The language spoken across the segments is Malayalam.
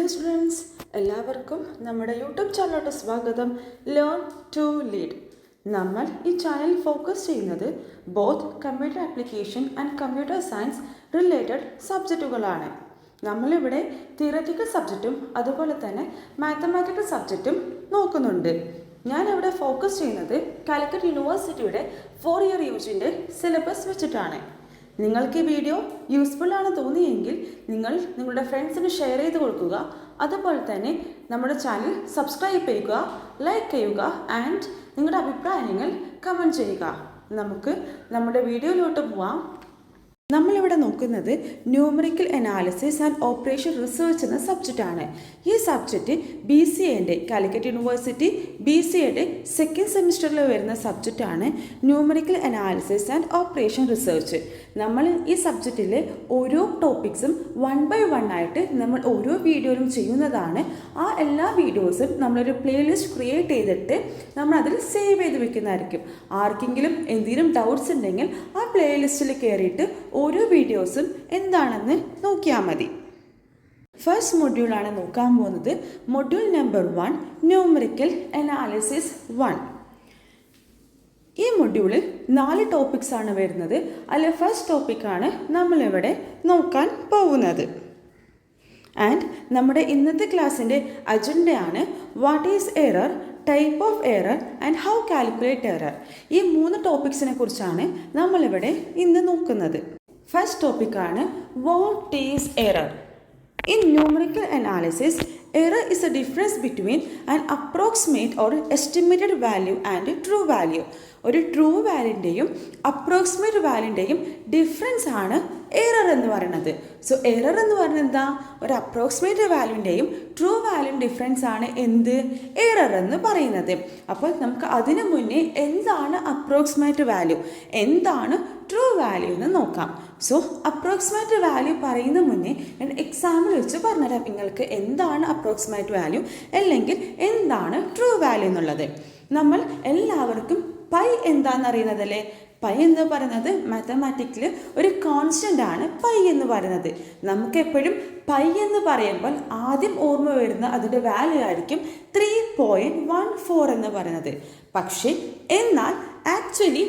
ഹലോ സ്റ്റുഡൻസ്, എല്ലാവർക്കും നമ്മുടെ യൂട്യൂബ് ചാനലിലോട്ട് സ്വാഗതം. Learn to lead. നമ്മൾ ഈ ചാനൽ ഫോക്കസ് ചെയ്യുന്നത് both computer application and computer science related സബ്ജക്റ്റുകളാണ്. നമ്മളിവിടെ തിയററ്റിക്കൽ സബ്ജക്റ്റും അതുപോലെ തന്നെ മാത്തമാറ്റിക്കൽ സബ്ജക്റ്റും നോക്കുന്നുണ്ട്. ഞാനിവിടെ ഫോക്കസ് ചെയ്യുന്നത് കാലിക്കറ്റ് യൂണിവേഴ്സിറ്റിയുടെ 4 ഇയർ യൂജിൻ്റെ സിലബസ് വെച്ചിട്ടാണ്. നിങ്ങൾക്ക് ഈ വീഡിയോ യൂസ്ഫുൾ ആണ് തോന്നിയെങ്കിൽ നിങ്ങളുടെ ഫ്രണ്ട്സിന് ഷെയർ ചെയ്ത് കൊടുക്കുക. അതുപോലെ തന്നെ നമ്മുടെ ചാനൽ സബ്സ്ക്രൈബ് ചെയ്യുക, ലൈക്ക് ചെയ്യുക ആൻഡ് നിങ്ങളുടെ അഭിപ്രായങ്ങൾ കമൻറ്റ് ചെയ്യുക. നമുക്ക് നമ്മുടെ വീഡിയോയിലോട്ട് പോവാം. നമ്മളിവിടെ നോക്കുന്നത് numerical analysis and operation research എന്ന സബ്ജക്റ്റാണ്. ഈ സബ്ജക്റ്റ് BCAൻ്റെ കാലിക്കറ്റ് യൂണിവേഴ്സിറ്റി BCAയുടെ സെക്കൻഡ് സെമിസ്റ്ററിൽ വരുന്ന സബ്ജക്റ്റാണ് numerical analysis and operation research. നമ്മൾ ഈ സബ്ജക്റ്റിലെ ഓരോ ടോപ്പിക്സും 1 by 1 ആയിട്ട് നമ്മൾ ഓരോ വീഡിയോയിലും ചെയ്യുന്നതാണ്. ആ എല്ലാ വീഡിയോസും നമ്മളൊരു പ്ലേലിസ്റ്റ് ക്രിയേറ്റ് ചെയ്തിട്ട് നമ്മൾ അതിൽ സേവ് ചെയ്ത് വെക്കുന്നതായിരിക്കും. ആർക്കെങ്കിലും എന്തെങ്കിലും ഡൗട്ട്സ് ഉണ്ടെങ്കിൽ ആ പ്ലേലിസ്റ്റിൽ കയറിയിട്ട് ഓരോ വീഡിയോസും എന്താണെന്ന് നോക്കിയാൽ മതി. ഫസ്റ്റ് മൊഡ്യൂളാണ് നോക്കാൻ പോകുന്നത്. Module number 1 numerical analysis 1. ഈ മൊഡ്യൂളിൽ 4 ടോപ്പിക്സ് ആണ് വരുന്നത്. അതിൽ ഫസ്റ്റ് ടോപ്പിക്കാണ് നമ്മളിവിടെ നോക്കാൻ പോകുന്നത്. ആൻഡ് നമ്മുടെ ഇന്നത്തെ ക്ലാസ്സിൻ്റെ അജണ്ടയാണ് what is error, type of error and how calculate error. ഈ 3 ടോപ്പിക്സിനെ കുറിച്ചാണ് നമ്മളിവിടെ ഇന്ന് നോക്കുന്നത്. ഫസ്റ്റ് ടോപ്പിക്കാണ് what is error. In numerical analysis, error is a difference between an approximate or estimated value and a true value. ഒരു ട്രൂ വാല്യൂൻ്റെയും അപ്രോക്സിമേറ്റ് വാല്യൂൻ്റെയും ഡിഫറൻസ് ആണ് എറർ എന്ന് പറയുന്നത്. സോ എറർ എന്ന് പറയുന്നത് എന്താ? ഒരു അപ്രോക്സിമേറ്റ് വാല്യൂൻ്റെയും ട്രൂ വാല്യൂ ഡിഫറൻസ് ആണ് എന്ത് എറർ എന്ന് പറയുന്നത്. അപ്പോൾ നമുക്ക് അതിനു മുന്നേ എന്താണ് അപ്രോക്സിമേറ്റ് വാല്യൂ, എന്താണ് ട്രൂ വാല്യൂ എന്ന് നോക്കാം. സോ അപ്രോക്സിമേറ്റ് വാല്യൂ പറയുന്ന മുന്നേ ഞാൻ എക്സാമ്പിൾ വെച്ച് പറഞ്ഞുതരാം നിങ്ങൾക്ക് എന്താണ് അപ്രോക്സിമേറ്റ് വാല്യൂ അല്ലെങ്കിൽ എന്താണ് ട്രൂ വാല്യൂ എന്നുള്ളത്. നമ്മൾ എല്ലാവർക്കും പൈ എന്താണെന്ന് അറിയുന്നതല്ലേ? പൈ എന്ന് പറയുന്നത് മാത്തമാറ്റിക്കിൽ ഒരു കോൺസ്റ്റൻ്റ് ആണ് പൈ എന്ന് പറയുന്നത്. നമുക്കെപ്പോഴും പൈ എന്ന് പറയുമ്പോൾ ആദ്യം ഓർമ്മ വരുന്ന അതിൻ്റെ വാല്യൂ ആയിരിക്കും 3.14 എന്ന് പറയുന്നത്. പക്ഷേ എന്നാൽ ആക്ച്വലി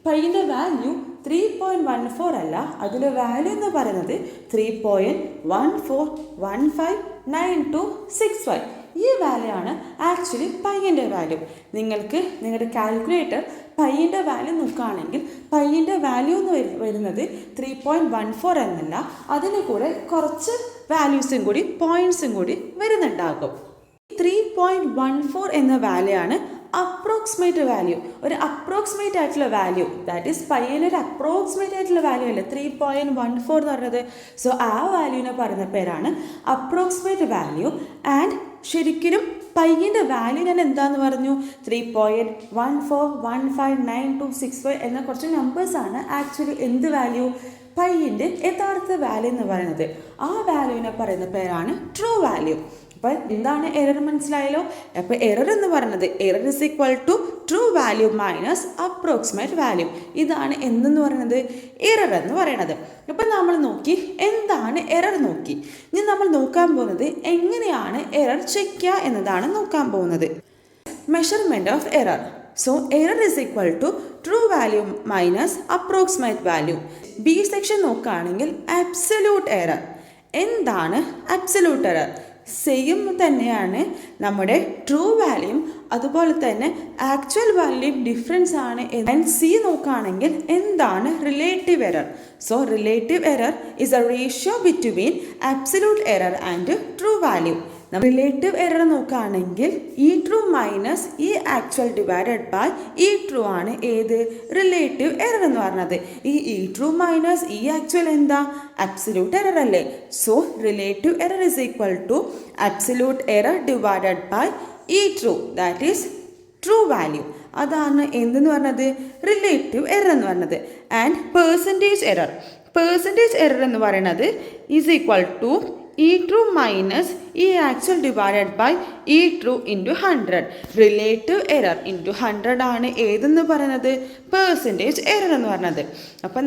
പൈൻ്റെ വാല്യൂ 3.14 അല്ല, അതിൻ്റെ വാല്യൂ എന്ന് പറയുന്നത് 3.14159265. ഈ വാല്യൂ ആണ് ആക്ച്വലി പൈൻ്റെ വാല്യൂ. നിങ്ങൾക്ക് നിങ്ങളുടെ കാൽക്കുലേറ്റർ പൈൻ്റെ വാല്യൂ നോക്കുകയാണെങ്കിൽ പൈൻ്റെ വാല്യൂ എന്ന് വരുന്നത് 3.14 എന്നല്ല, അതിന് കൂടെ കുറച്ച് വാല്യൂസും കൂടി പോയിൻറ്റ്സും കൂടി വരുന്നുണ്ടാകും. 3.14 എന്ന വാല്യൂ ആണ് അപ്രോക്സിമേറ്റ് വാല്യൂ. ഒരു അപ്രോക്സിമേറ്റ് ആയിട്ടുള്ള വാല്യൂ, ദാറ്റ് ഈസ് പൈയിലെ ഒരു അപ്രോക്സിമേറ്റ് ആയിട്ടുള്ള വാല്യൂ അല്ലേ 3.14 എന്ന് പറയുന്നത്. സോ ആ വാല്യൂവിനെ പറയുന്ന പേരാണ് അപ്രോക്സിമേറ്റ് വാല്യൂ. ആൻഡ് ശരിക്കും പൈയിൻ്റെ വാല്യൂ ഞാൻ എന്താണെന്ന് പറഞ്ഞു? 3.14159265 എന്ന കുറച്ച് നമ്പേഴ്സാണ് ആക്ച്വലി എന്ത് വാല്യൂ? പൈയിൻ്റെ യഥാർത്ഥ വാല്യൂ എന്ന് പറയുന്നത്. ആ വാല്യൂവിനെ പറയുന്ന പേരാണ് ട്രൂ വാല്യൂ. അപ്പോൾ എന്താണ് എറർ മനസ്സിലായല്ലോ? അപ്പോൾ എറർ എന്ന് പറയുന്നത് error is equal to true value minus approximate value. ഇതാണ് എന്തെന്ന് പറയുന്നത് എറർ എന്ന് പറയുന്നത്. അപ്പം നമ്മൾ നോക്കി എന്താണ് എറർ നോക്കി. ഇനി നമ്മൾ നോക്കാൻ പോകുന്നത് എങ്ങനെയാണ് എറർ ചെക്ക് ചെയ്യുക എന്നതാണ് നോക്കാൻ പോകുന്നത്. Measurement of error. So error is equal to true value minus approximate value. B section നോക്കുകയാണെങ്കിൽ അബ്സല്യൂട്ട് എറർ. എന്താണ് അബ്സല്യൂട്ട് എറർ? സെയിം തന്നെയാണ് നമ്മുടെ ട്രൂ വാല്യൂയും അതുപോലെ തന്നെ ആക്ച്വൽ വാല്യൂയും ഡിഫറൻസ് ആണ്. സി നോക്കുകയാണെങ്കിൽ എന്താണ് relative error? So relative error is a ratio between absolute error and true value. Relative error നോക്കുകയാണെങ്കിൽ ഈ ട്രൂ മൈനസ് ഈ ആക്ച്വൽ ഡിവൈഡഡ് ബൈ ഈ ട്രൂ ആണ് ഏത് റിലേറ്റീവ് എറർ എന്ന് പറഞ്ഞത്. ഈ ട്രൂ മൈനസ് ഈ ആക്ച്വൽ എന്താ? അബ്സല്യൂട്ട് എറർ അല്ലേ? So relative error is equal to absolute error divided by ഈ true, that is true value. അതാണ് എന്തെന്ന് പറഞ്ഞത് റിലേറ്റീവ് എറർ എന്ന് പറഞ്ഞത്. And percentage error. Percentage error എന്ന് പറയുന്നത് ഈസ് ഈക്വൽ ടു ഈ ട്രൂ മൈനസ് ഈ ആക്ച്വൽ ഡിവൈഡഡ് ബൈ ഈ true into 100. Relative error into 100 ആണ് ഏതെന്ന് പറയുന്നത് പെർസെൻറ്റേജ് എറർ എന്ന് പറയുന്നത്. അപ്പം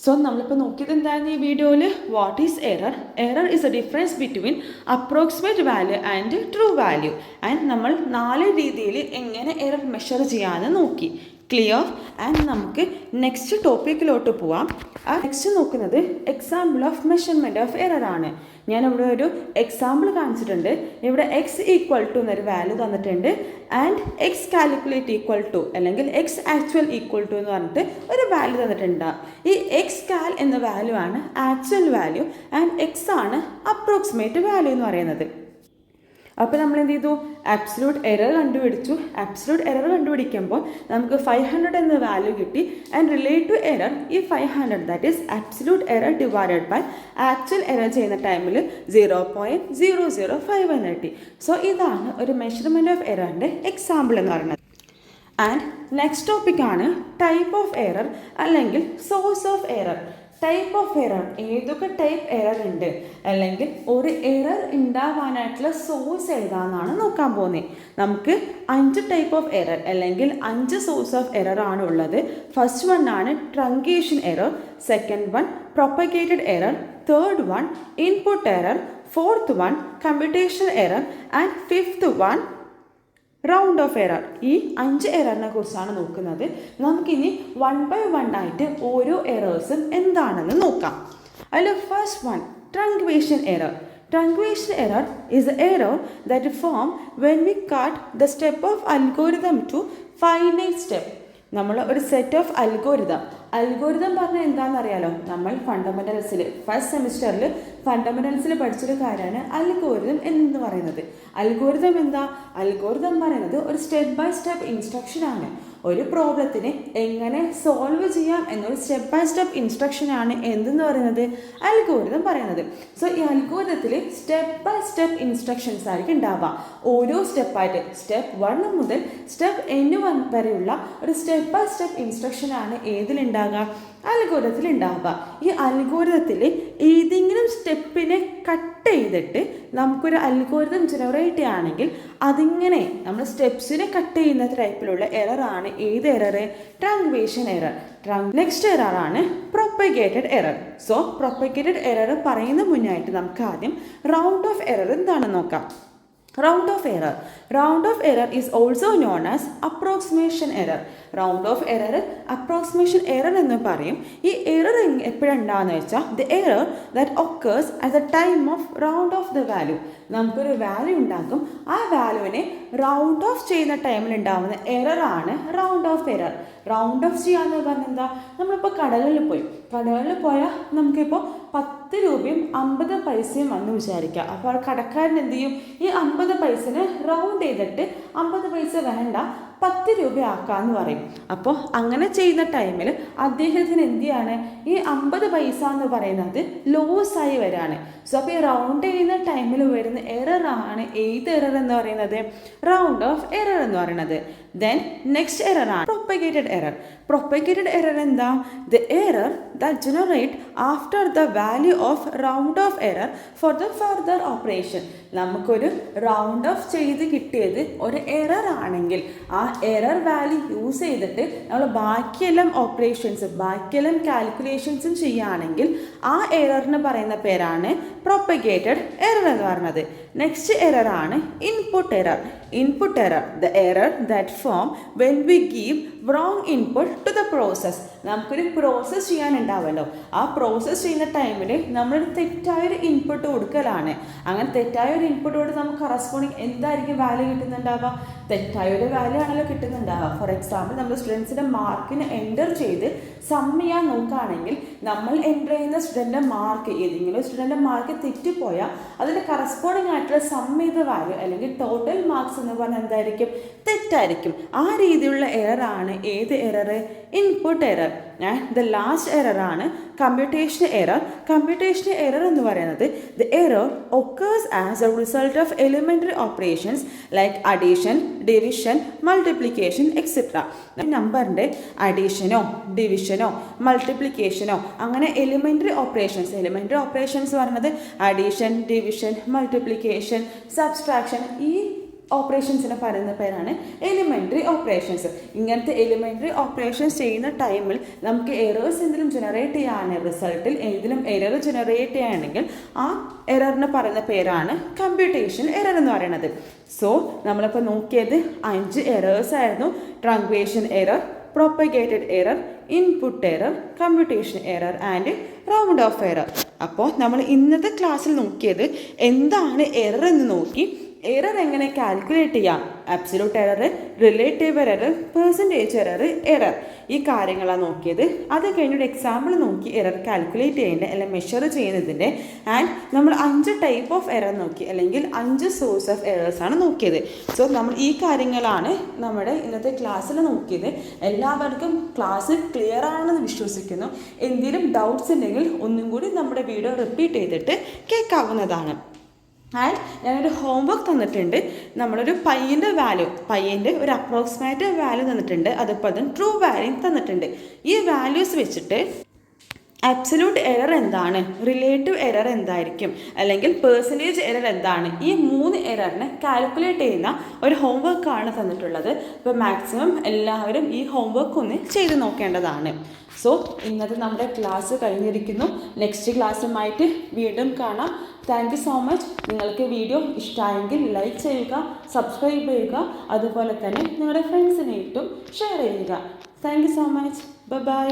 സോ നമ്മളിപ്പോൾ നോക്കിയത് എന്തായിരുന്നു ഈ വീഡിയോയിൽ, what is error? Error is a difference between approximate value and true value. And നമ്മൾ 4 രീതിയിൽ എങ്ങനെ എറർ മെഷർ ചെയ്യാമെന്ന് നോക്കി. ക്ലിയർ? ആൻഡ് നമുക്ക് നെക്സ്റ്റ് ടോപ്പിക്കിലോട്ട് പോവാം. നെക്സ്റ്റ് നോക്കുന്നത് example of measurement of error ആണ്. ഞാനിവിടെ ഒരു എക്സാമ്പിൾ കാണിച്ചിട്ടുണ്ട്. ഇവിടെ എക്സ് ഈക്വൽ ടു എന്നൊരു വാല്യൂ തന്നിട്ടുണ്ട്. And X calculate equal to അല്ലെങ്കിൽ എക്സ് ആക്ച്വൽ ഈക്വൽ ടു എന്ന് പറഞ്ഞിട്ട് ഒരു വാല്യൂ തന്നിട്ടുണ്ട്. ഈ എക്സ് കാൽ എന്ന വാല്യൂ ആണ് ആക്ച്വൽ വാല്യൂ ആൻഡ് എക്സ് ആണ് അപ്രോക്സിമേറ്റ് വാല്യൂ എന്ന് പറയുന്നത്. അപ്പോൾ നമ്മൾ എന്ത് ചെയ്തു? അബ്സല്യൂട്ട് എറർ കണ്ടുപിടിച്ചു. അബ്സല്യൂട്ട് എറർ കണ്ടുപിടിക്കുമ്പോൾ നമുക്ക് 500 എന്ന വാല്യൂ കിട്ടി. ആൻഡ് റിലേറ്റ് ടു എറർ ഈ 500 that is absolute error divided by actual error ചെയ്യുന്ന ടൈമിൽ 0.005 എന്ന് കിട്ടി. സോ ഇതാണ് ഒരു മെഷർമെൻറ്റ് ഓഫ് എററിൻ്റെ എക്സാമ്പിൾ എന്ന് പറയുന്നത്. ആൻഡ് നെക്സ്റ്റ് ടോപ്പിക്കാണ് ടൈപ്പ് ഓഫ് എറർ അല്ലെങ്കിൽ source of error. Type of error, ഏതൊക്കെ ടൈപ്പ് എറർ ഉണ്ട് അല്ലെങ്കിൽ ഒരു എറർ ഉണ്ടാവാനായിട്ടുള്ള സോഴ്സ് ഏതാണെന്നാണ് നോക്കാൻ പോകുന്നത്. നമുക്ക് 5 ടൈപ്പ് ഓഫ് എറർ അല്ലെങ്കിൽ 5 സോഴ്സ് ഓഫ് എറർ ആണ് ഉള്ളത്. ഫസ്റ്റ് വൺ ആണ് truncation error, second one propagated error, third one input error, fourth one computational error and fifth one round off error. ഈ 5 എററിനെ കുറിച്ചാണ് നോക്കുന്നത്. നമുക്കിനി 1 by 1 ആയിട്ട് ഓരോ എറേഴ്സും എന്താണെന്ന് നോക്കാം. അതിൽ first one truncation error. Truncation error is the error that form when we cut the step of algorithm to finite step. നമ്മൾ ഒരു സെറ്റ് ഓഫ് അൽഗോരിതം പറഞ്ഞാൽ എന്താണെന്ന് അറിയാലോ. നമ്മൾ ഫണ്ടമെൻ്റൽസിൽ ഫസ്റ്റ് സെമിസ്റ്ററിൽ ഫണ്ടമെൻ്റൽസിൽ പഠിച്ചൊരു കാര്യമാണ് അൽഗോരിതം എന്ന് പറയുന്നത്. അൽഗോരിതം എന്താ? അൽഗോരിതം പറയുന്നത് ഒരു സ്റ്റെപ്പ് ബൈ സ്റ്റെപ്പ് ഇൻസ്ട്രക്ഷനാണ്. ഒരു പ്രോബ്ലത്തിനെ എങ്ങനെ സോൾവ് ചെയ്യാം എന്നൊരു സ്റ്റെപ്പ് ബൈ സ്റ്റെപ്പ് ഇൻസ്ട്രക്ഷനാണ് എന്തെന്ന് പറയുന്നത് അൽഗോരിതം പറയുന്നത്. സോ ഈ അൽഗോരിതത്തിൽ സ്റ്റെപ്പ് ബൈ സ്റ്റെപ്പ് ഇൻസ്ട്രക്ഷൻസ് ആയിരിക്കും ഉണ്ടാവുക. ഓരോ സ്റ്റെപ്പായിട്ട് സ്റ്റെപ്പ് 1 മുതൽ സ്റ്റെപ്പ് N1 വരെയുള്ള ഒരു സ്റ്റെപ്പ് ബൈ സ്റ്റെപ്പ് ഇൻസ്ട്രക്ഷനാണ് ഏതിലുണ്ടാകുക? അൽഗോരിതത്തിൽ ഉണ്ടാവുക. ഈ അൽഗോരിതത്തിൽ ഏതെങ്കിലും സ്റ്റെപ്പിനെ കട്ട് ചെയ്തിട്ട് നമുക്കൊരു അൽഗോരിതം ജനറേറ്റ് ചെയ്യുകയാണെങ്കിൽ അതിങ്ങനെ നമ്മൾ സ്റ്റെപ്സിനെ കട്ട് ചെയ്യുന്ന ടൈപ്പിലുള്ള എററാണ് ഏത് എറർ? Truncation error. നെക്സ്റ്റ് എററാണ് propagated error. So propagated error പറയുന്ന മുന്നായിട്ട് നമുക്ക് ആദ്യം റൗണ്ട് ഓഫ് എറർ എന്താണെന്ന് നോക്കാം. Round of error is also known as approximation error. Round of error approximation error എന്ന് പറയും. ഈ എറർ എപ്പോഴുണ്ടാകുന്ന വെച്ചാൽ the error that occurs at the time of round off the value. നമുക്കൊരു വാല്യൂ ഉണ്ടാക്കും. ആ വാല്യൂവിനെ റൗണ്ട് ഓഫ് ചെയ്യുന്ന ടൈമിൽ ഉണ്ടാകുന്ന എററാണ് round off error. Round off ചെയ്യാന്ന് പറഞ്ഞാൽ എന്താ? നമ്മളിപ്പോൾ കടകളിൽ പോയാൽ നമുക്കിപ്പോൾ 10 രൂപയും 50 പൈസയും വന്ന് വിചാരിക്കുക. അപ്പോൾ കടക്കാരൻ എന്ത് ചെയ്യും? ഈ 50 പൈസനെ റൗണ്ട് ചെയ്തിട്ട് 50 പൈസ വേണ്ട 10 രൂപ ആക്കാമെന്ന് പറയും. അപ്പോൾ അങ്ങനെ ചെയ്യുന്ന ടൈമിൽ അദ്ദേഹത്തിന് എന്ത് ചെയ്യാണ്? ഈ 50 പൈസ എന്ന് പറയുന്നത് ലോസായി വരാണ്. സോ അപ്പോൾ ഈ റൗണ്ട് ചെയ്യുന്ന ടൈമിൽ വരുന്ന എററാണ് ഏത് എറർ എന്ന് പറയുന്നത്? റൗണ്ട് ഓഫ് എറർ എന്ന് പറയുന്നത്. ദെൻ നെക്സ്റ്റ് എററാണ് പ്രൊപ്പഗേറ്റഡ് എറർ. പ്രൊപ്പഗേറ്റഡ് എറർ എന്താ? The error that generate after the value of round off error for the further operation. നമുക്കൊരു റൗണ്ട് ഓഫ് ചെയ്ത് കിട്ടിയത് ഒരു എറർ ആണെങ്കിൽ ആ എറർ വാല്യൂ യൂസ് ചെയ്തിട്ട് നമ്മൾ ബാക്കിയെല്ലാം കാൽക്കുലേഷൻസും ചെയ്യുകയാണെങ്കിൽ ആ എററിന് പറയുന്ന പേരാണ് പ്രൊപ്പഗേറ്റഡ് എറർ എന്ന് പറയുന്നത്. നെക്സ്റ്റ് എററാണ് input error. The error that form when we give wrong input to the process. നമുക്കൊരു പ്രോസസ്സ് ചെയ്യാനുണ്ടാവുമല്ലോ. ആ പ്രോസസ്സ് ചെയ്യുന്ന ടൈമിൽ നമ്മളൊരു തെറ്റായൊരു ഇൻപുട്ട് കൊടുക്കലാണ്. അങ്ങനെ തെറ്റായൊരു ഇൻപുട്ട് കൊടുത്ത് നമുക്ക് കറസ്പോണ്ടിങ് എന്തായിരിക്കും വാല്യൂ കിട്ടുന്നുണ്ടാവുക? തെറ്റായൊരു വാല്യൂ ആണല്ലോ കിട്ടുന്നുണ്ടാവുക. ഫോർ എക്സാമ്പിൾ നമ്മൾ സ്റ്റുഡൻസിൻ്റെ മാർക്കിന് എൻ്റർ ചെയ്ത് സം ചെയ്യാൻ നോക്കുകയാണെങ്കിൽ നമ്മൾ എൻ്റർ ചെയ്യുന്ന സ്റ്റുഡൻ്റെ മാർക്ക് ഏതെങ്കിലും സ്റ്റുഡൻ്റെ മാർക്ക് തെറ്റിപ്പോയാൽ അതിൻ്റെ കറസ്പോണ്ടിങ് ആയിട്ടുള്ള സം ചെയ്ത വാല്യൂ അല്ലെങ്കിൽ ടോട്ടൽ മാർക്സ് എന്ന് പറഞ്ഞാൽ എന്തായിരിക്കും? തെറ്റായിരിക്കും. ആ രീതിയിലുള്ള എററാണ് ഏത് error? Input error. The last എററാണ് കമ്പ്യൂട്ടേഷണൽ എറർ. കമ്പ്യൂട്ടേഷണൽ എറർ എന്ന് പറയുന്നത് the error occurs as a result of elementary operations like addition, division, multiplication etcetera. നമ്പറിൻ്റെ അഡീഷനോ ഡിവിഷനോ മൾട്ടിപ്ലിക്കേഷനോ അങ്ങനെ എലിമെൻ്ററി ഓപ്പറേഷൻസ് പറയുന്നത് അഡീഷൻ, ഡിവിഷൻ, മൾട്ടിപ്ലിക്കേഷൻ, സബ്സ്ട്രാക്ഷൻ ഈ ഓപ്പറേഷൻസിനെ പറയുന്ന പേരാണ് എലിമെൻ്ററി ഓപ്പറേഷൻസ്. ഇങ്ങനത്തെ എലിമെൻ്ററി ഓപ്പറേഷൻസ് ചെയ്യുന്ന ടൈമിൽ നമുക്ക് എറേഴ്സ് എന്തെങ്കിലും ജനറേറ്റ് ചെയ്യുകയാണ്, റിസൾട്ടിൽ ഏതെങ്കിലും എറർ ജനറേറ്റ് ചെയ്യുകയാണെങ്കിൽ ആ എററിന് പറയുന്ന പേരാണ് കമ്പ്യൂട്ടേഷൻ എറർ എന്ന് പറയുന്നത്. സോ നമ്മളിപ്പോൾ നോക്കിയത് 5 എറേഴ്സ് ആയിരുന്നു. Truncation error, propagated error, input error, computation error and round off error. അപ്പോൾ നമ്മൾ ഇന്നത്തെ ക്ലാസ്സിൽ നോക്കിയത് എന്താണ് എറർ എന്ന് നോക്കി. എറർ എങ്ങനെ കാൽക്കുലേറ്റ് ചെയ്യാം, absolute error, relative error, percentage error, error, ഈ കാര്യങ്ങളാണ് നോക്കിയത്. അത് കഴിഞ്ഞൊരു എക്സാമ്പിൾ നോക്കി എറർ കാൽക്കുലേറ്റ് ചെയ്യേണ്ടത് അല്ലെങ്കിൽ മെഷർ ചെയ്യുന്നതിൻ്റെ. ആൻഡ് നമ്മൾ 5 ടൈപ്പ് ഓഫ് എറർ നോക്കി, അല്ലെങ്കിൽ 5 സോഴ്സ് ഓഫ് എറേഴ്സാണ് നോക്കിയത്. സോ നമ്മൾ ഈ കാര്യങ്ങളാണ് നമ്മുടെ ഇന്നത്തെ ക്ലാസ്സിൽ നോക്കിയത്. എല്ലാവർക്കും ക്ലാസ് ക്ലിയർ ആണെന്ന് വിശ്വസിക്കുന്നു. എന്തെങ്കിലും ഡൗട്ട്സ് ഉണ്ടെങ്കിൽ ഒന്നും കൂടി നമ്മുടെ വീഡിയോ റിപ്പീറ്റ് ചെയ്തിട്ട് കേൾക്കാവുന്നതാണ്. ആൻഡ് ഞാനൊരു ഹോംവർക്ക് തന്നിട്ടുണ്ട്. നമ്മളൊരു പയ്യൻ്റെ ഒരു അപ്രോക്സിമേറ്റ് വാല്യൂ തന്നിട്ടുണ്ട്, അതുപോലെ തന്നെ ട്രൂ വാല്യൂ തന്നിട്ടുണ്ട്. ഈ വാല്യൂസ് വെച്ചിട്ട് അബ്സല്യൂട്ട് എറർ എന്താണ്, റിലേറ്റീവ് എറർ എന്തായിരിക്കും, അല്ലെങ്കിൽ പെർസെൻറ്റേജ് എറർ എന്താണ്, ഈ 3 എററിനെ കാൽക്കുലേറ്റ് ചെയ്യുന്ന ഒരു ഹോംവർക്കാണ് തന്നിട്ടുള്ളത്. അപ്പോൾ മാക്സിമം എല്ലാവരും ഈ ഹോംവർക്ക് ഒന്ന് ചെയ്ത് നോക്കേണ്ടതാണ്. സോ ഇന്നത്തെ നമ്മുടെ ക്ലാസ് കഴിഞ്ഞിരിക്കുന്നു. നെക്സ്റ്റ് ക്ലാസ്സുമായിട്ട് വീണ്ടും കാണാം. Thank you so much. നിങ്ങൾക്ക് വീഡിയോ ഇഷ്ടമായെങ്കിൽ ലൈക്ക് ചെയ്യുക, സബ്സ്ക്രൈബ് ചെയ്യുക, അതുപോലെ തന്നെ നിങ്ങളുടെ ഫ്രണ്ട്സിനായിട്ടും ഷെയർ ചെയ്യുക. Thank you so much. By.